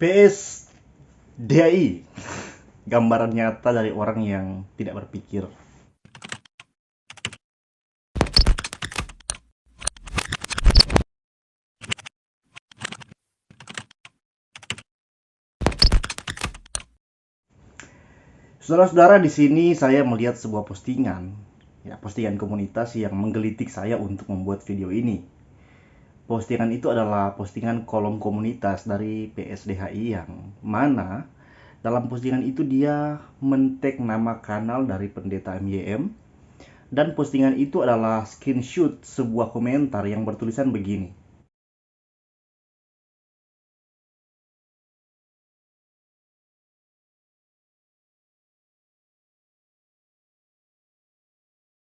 PS DAI, gambaran nyata dari orang yang tidak berpikir. Saudara-saudara, di sini saya melihat sebuah postingan komunitas yang menggelitik saya untuk membuat video ini. Postingan itu adalah postingan kolom komunitas dari PSDHI yang mana dalam postingan itu dia men-tag nama kanal dari pendeta MYM, dan postingan itu adalah screenshot sebuah komentar yang bertulisan begini.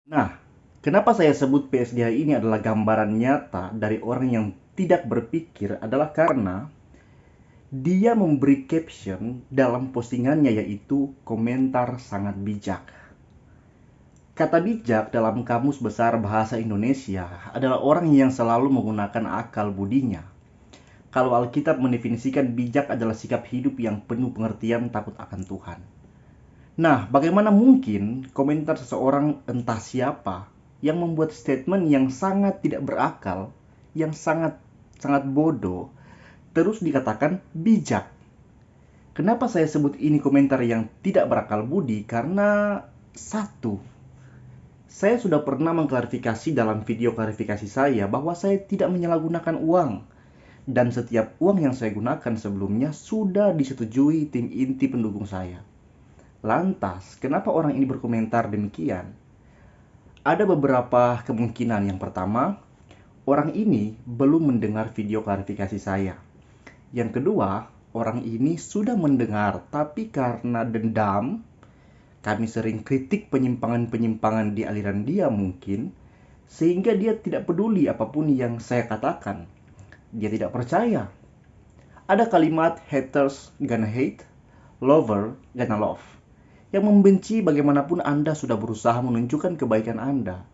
Nah, kenapa saya sebut PSDH ini adalah gambaran nyata dari orang yang tidak berpikir adalah karena dia memberi caption dalam postingannya, yaitu komentar sangat bijak. Kata bijak dalam Kamus Besar Bahasa Indonesia adalah orang yang selalu menggunakan akal budinya. Kalau Alkitab mendefinisikan bijak adalah sikap hidup yang penuh pengertian takut akan Tuhan. Nah, bagaimana mungkin komentar seseorang entah siapa yang membuat statement yang sangat tidak berakal, yang sangat bodoh, terus dikatakan bijak? Kenapa saya sebut ini komentar yang tidak berakal budi? Karena satu, saya sudah pernah mengklarifikasi dalam video klarifikasi saya bahwa saya tidak menyalahgunakan uang. Dan setiap uang yang saya gunakan sebelumnya sudah disetujui tim inti pendukung saya. Lantas, kenapa orang ini berkomentar demikian? Ada beberapa kemungkinan. Yang pertama, orang ini belum mendengar video klarifikasi saya. Yang kedua, orang ini sudah mendengar, tapi karena dendam, kami sering kritik penyimpangan-penyimpangan di aliran dia mungkin, sehingga dia tidak peduli apapun yang saya katakan. Dia tidak percaya. Ada kalimat haters gonna hate, lover gonna love, yang membenci bagaimanapun Anda sudah berusaha menunjukkan kebaikan Anda,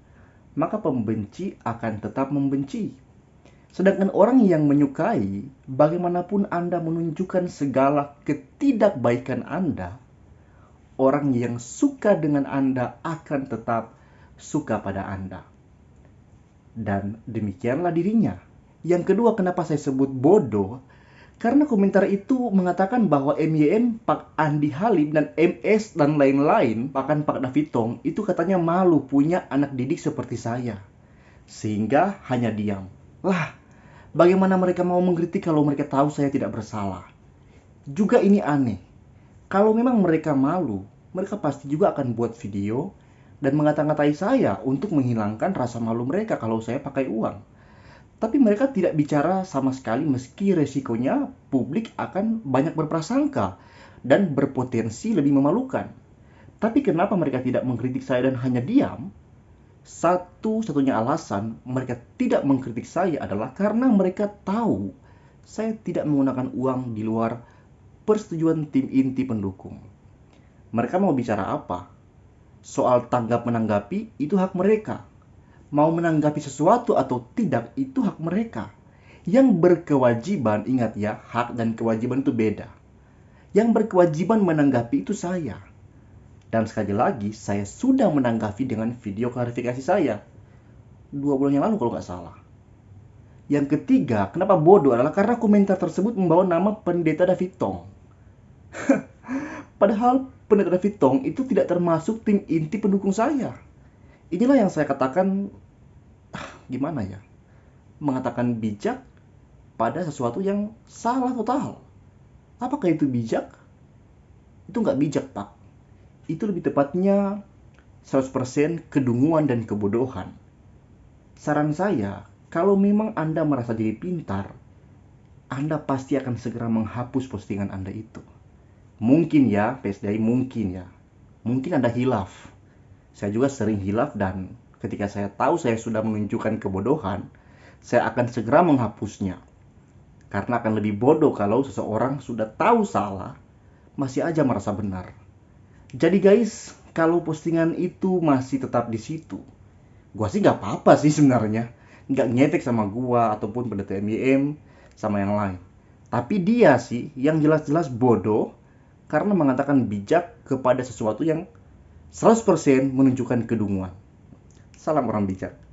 maka pembenci akan tetap membenci. Sedangkan orang yang menyukai, bagaimanapun Anda menunjukkan segala ketidakbaikan Anda, orang yang suka dengan Anda akan tetap suka pada Anda. Dan demikianlah dirinya. Yang kedua, kenapa saya sebut bodoh? Karena komentar itu mengatakan bahwa MYM, Pak Andi Halim, dan MS dan lain-lain, bahkan Pak Davitong, itu katanya malu punya anak didik seperti saya. Sehingga hanya diam. Lah, bagaimana mereka mau mengkritik kalau mereka tahu saya tidak bersalah? Juga ini aneh. Kalau memang mereka malu, mereka pasti juga akan buat video dan mengata-ngatai saya untuk menghilangkan rasa malu mereka kalau saya pakai uang. Tapi mereka tidak bicara sama sekali, meski resikonya publik akan banyak berprasangka dan berpotensi lebih memalukan. Tapi kenapa mereka tidak mengkritik saya dan hanya diam? Satu-satunya alasan mereka tidak mengkritik saya adalah karena mereka tahu saya tidak menggunakan uang di luar persetujuan tim inti pendukung. Mereka mau bicara apa? Soal tanggap menanggapi, itu hak mereka. Mau menanggapi sesuatu atau tidak, itu hak mereka. Yang berkewajiban, ingat ya, hak dan kewajiban itu beda. Yang berkewajiban menanggapi itu saya. Dan sekali lagi, saya sudah menanggapi dengan video klarifikasi saya 2 bulan yang lalu kalau nggak salah. Yang ketiga, kenapa bodoh adalah karena komentar tersebut membawa nama Pendeta Davitong. Padahal Pendeta Davitong itu tidak termasuk tim inti pendukung saya. Inilah yang saya katakan, gimana ya, mengatakan bijak pada sesuatu yang salah total. Apakah itu bijak? Itu nggak bijak, Pak. Itu lebih tepatnya 100% kedunguan dan kebodohan. Saran saya, kalau memang Anda merasa diri pintar, Anda pasti akan segera menghapus postingan Anda itu. Mungkin ya, PSDI, mungkin ya. Mungkin Anda hilaf. Saya juga sering hilaf, dan ketika saya tahu saya sudah menunjukkan kebodohan, saya akan segera menghapusnya. Karena akan lebih bodoh kalau seseorang sudah tahu salah, masih aja merasa benar. Jadi guys, kalau postingan itu masih tetap di situ, gua sih nggak apa-apa sih sebenarnya. Nggak ngefek sama gua ataupun pendeta MYM sama yang lain. Tapi dia sih yang jelas-jelas bodoh karena mengatakan bijak kepada sesuatu yang 100% menunjukkan kedunguan. Salam orang bijak.